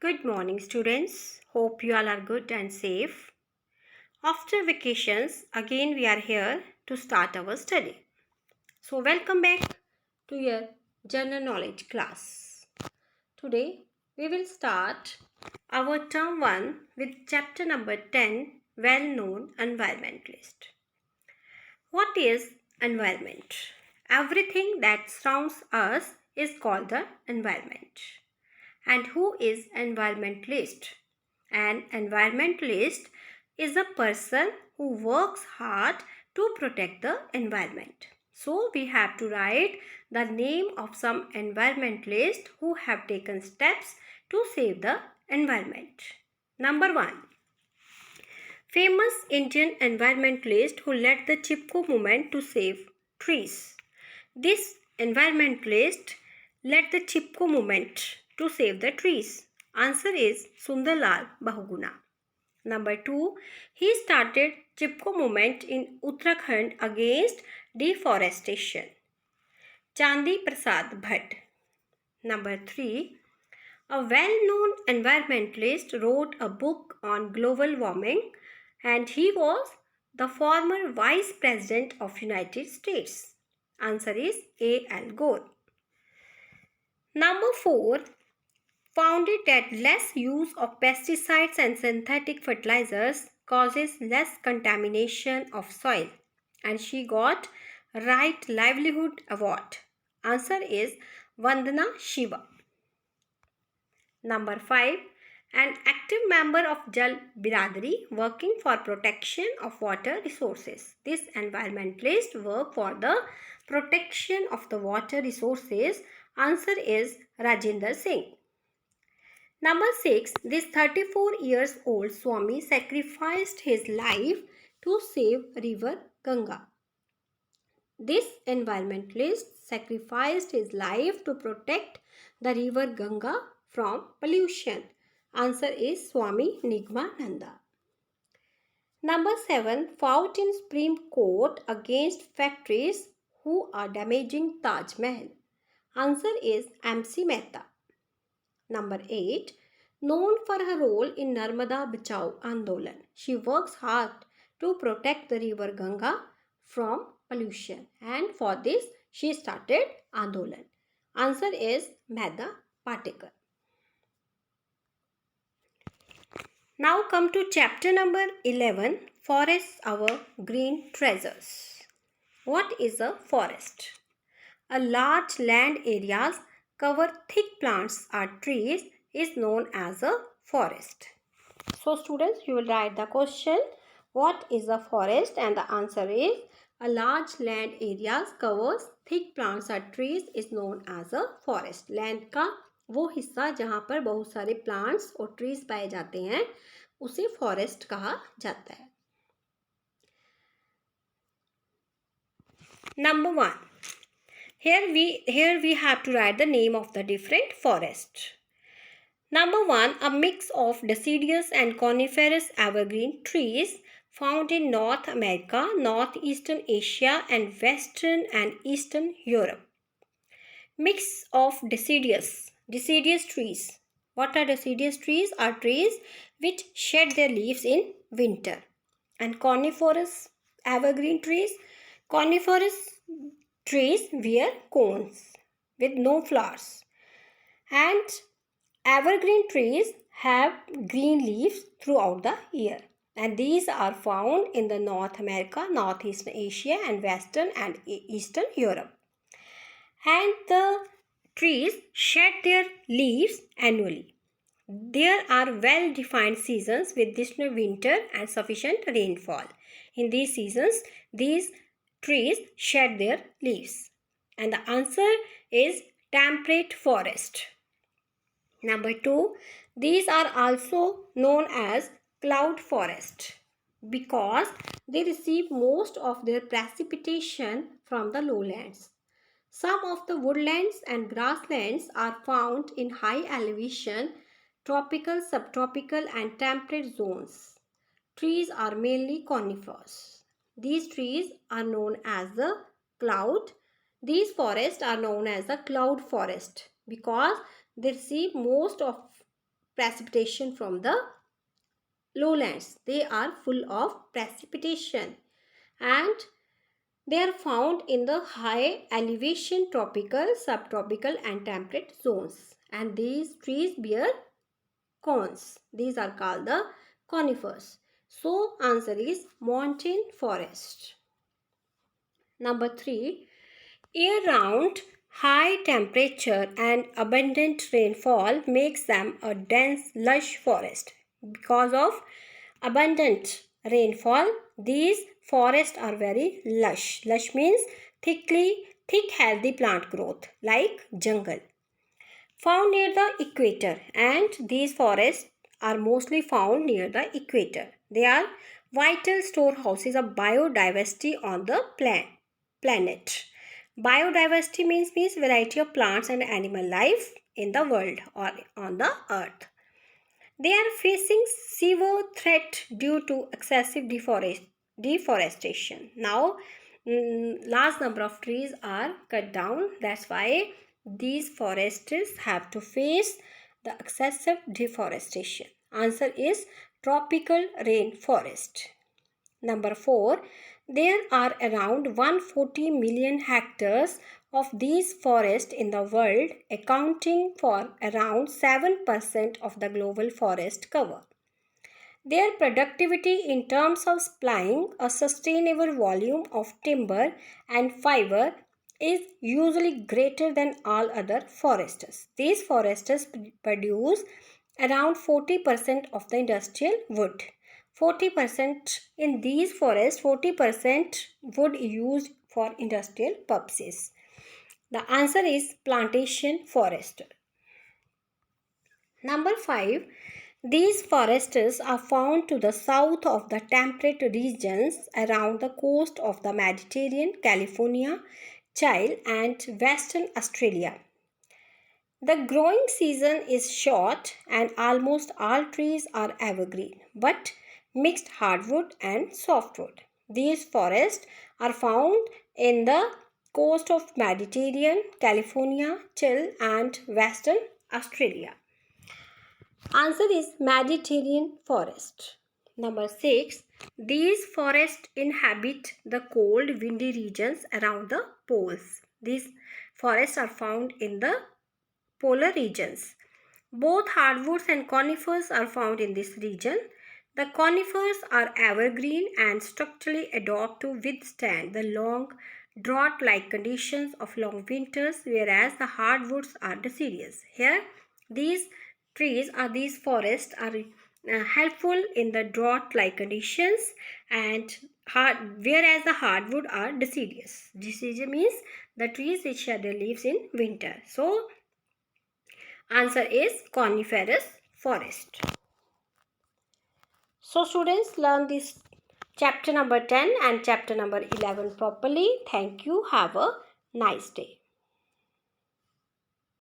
Good morning, students. Hope you all are good and safe. After vacations, again we are here to start our study. So, welcome back to your general knowledge class. Today, we will start our term 1 with chapter number 10, well known environmentalist. What is environment? Everything that surrounds us is called the environment. And who is environmentalist? An environmentalist is a person who works hard to protect the environment. So we have to write the name of some environmentalists who have taken steps to save the environment. Number 1. Famous Indian environmentalist who led the Chipko movement to save trees. This environmentalist led the Chipko movement to save the trees. Answer is Sundarlal Bahuguna. Number 2. He started Chipko movement in Uttarakhand against deforestation. Chandi Prasad Bhatt. Number 3. A well-known environmentalist wrote a book on global warming and he was the former Vice President of United States. Answer is A. Al Gore. Number 4. Founded that less use of pesticides and synthetic fertilizers causes less contamination of soil and she got Right Livelihood Award. Answer is Vandana Shiva. Number 5. An active member of Jal Biradari working for protection of water resources. This environmentalist work for the protection of the water resources. Answer is Rajendra Singh. Number 6. This 34 years old Swami sacrificed his life to save river Ganga. This environmentalist sacrificed his life to protect the river Ganga from pollution. Answer is Swami Nigmananda. Number 7. Fought in Supreme Court against factories who are damaging Taj Mahal. Answer is MC Mehta. Number 8. Known for her role in Narmada Bachao Andolan. She works hard to protect the river Ganga from pollution and for this she started Andolan. Answer is Mehta Patekar. Now come to chapter number 11, Forests Our Green Treasures. What is a forest? A large land areas cover thick plants or trees is known as a forest. So students, you will write the question, what is a forest? And the answer is a large land areas covers thick plants or trees is known as a forest. Land का वो हिस्सा जहाँ पर बहुत सारे plants और trees पाए जाते हैं उसे forest कहा जाता है. Number 1. Here we have to write the name of the different forest. Number 1. A mix of deciduous and coniferous evergreen trees found in North America, Northeastern Asia and Western and Eastern Europe. Mix of deciduous trees. What are deciduous trees? Are trees which shed their leaves in winter. And coniferous evergreen trees. Coniferous trees wear cones with no flowers. And evergreen trees have green leaves throughout the year. And these are found in the North America, Northeastern Asia and Western and Eastern Europe. And the trees shed their leaves annually. There are well-defined seasons with distant winter and sufficient rainfall. In these seasons, these trees shed their leaves. And the answer is temperate forest. Number 2, these are also known as cloud forest because they receive most of their precipitation from the lowlands. Some of the woodlands and grasslands are found in high elevation, tropical, subtropical and temperate zones. Trees are mainly conifers. These trees are known as the cloud. These forests are known as the cloud forest because they receive most of precipitation from the lowlands. They are full of precipitation and they are found in the high elevation tropical, subtropical and temperate zones. And these trees bear cones. These are called the conifers. So answer is mountain forest. Number 3. Year-round high temperature and abundant rainfall makes them a dense lush forest. Because of abundant rainfall, these forests are very lush. Lush means thick healthy plant growth like jungle. Found near the equator, and these forests are mostly found near the equator. They are vital storehouses of biodiversity on the planet. Biodiversity means variety of plants and animal life in the world or on the earth. They are facing severe threat due to excessive deforestation. Now, large number of trees are cut down. That's why these forests have to face the excessive deforestation. Answer is tropical rainforest. Number 4. There are around 140 million hectares of these forests in the world, accounting for around 7% of the global forest cover. Their productivity in terms of supplying a sustainable volume of timber and fiber is usually greater than all other forests. These forests produce around 40% of the industrial wood. 40% in these forests, 40% wood used for industrial purposes. The answer is plantation forest. Number 5. These forests are found to the south of the temperate regions around the coast of the Mediterranean, California, Chile, and Western Australia. The growing season is short and almost all trees are evergreen, but mixed hardwood and softwood. These forests are found in the coast of Mediterranean, California, Chile, and Western Australia. Answer is Mediterranean forest. Number 6. These forests inhabit the cold, windy regions around the poles. These forests are found in the polar regions. Both hardwoods and conifers are found in this region. The conifers are evergreen and structurally adapt to withstand the long drought-like conditions of long winters, whereas the hardwoods are deciduous. Here, these forests are helpful in the drought-like conditions, and whereas the hardwood are deciduous. Deciduous means the trees which shed their leaves in winter. So, answer is coniferous forest. So students, learn this chapter number 10 and chapter number 11 properly. Thank you. Have a nice day.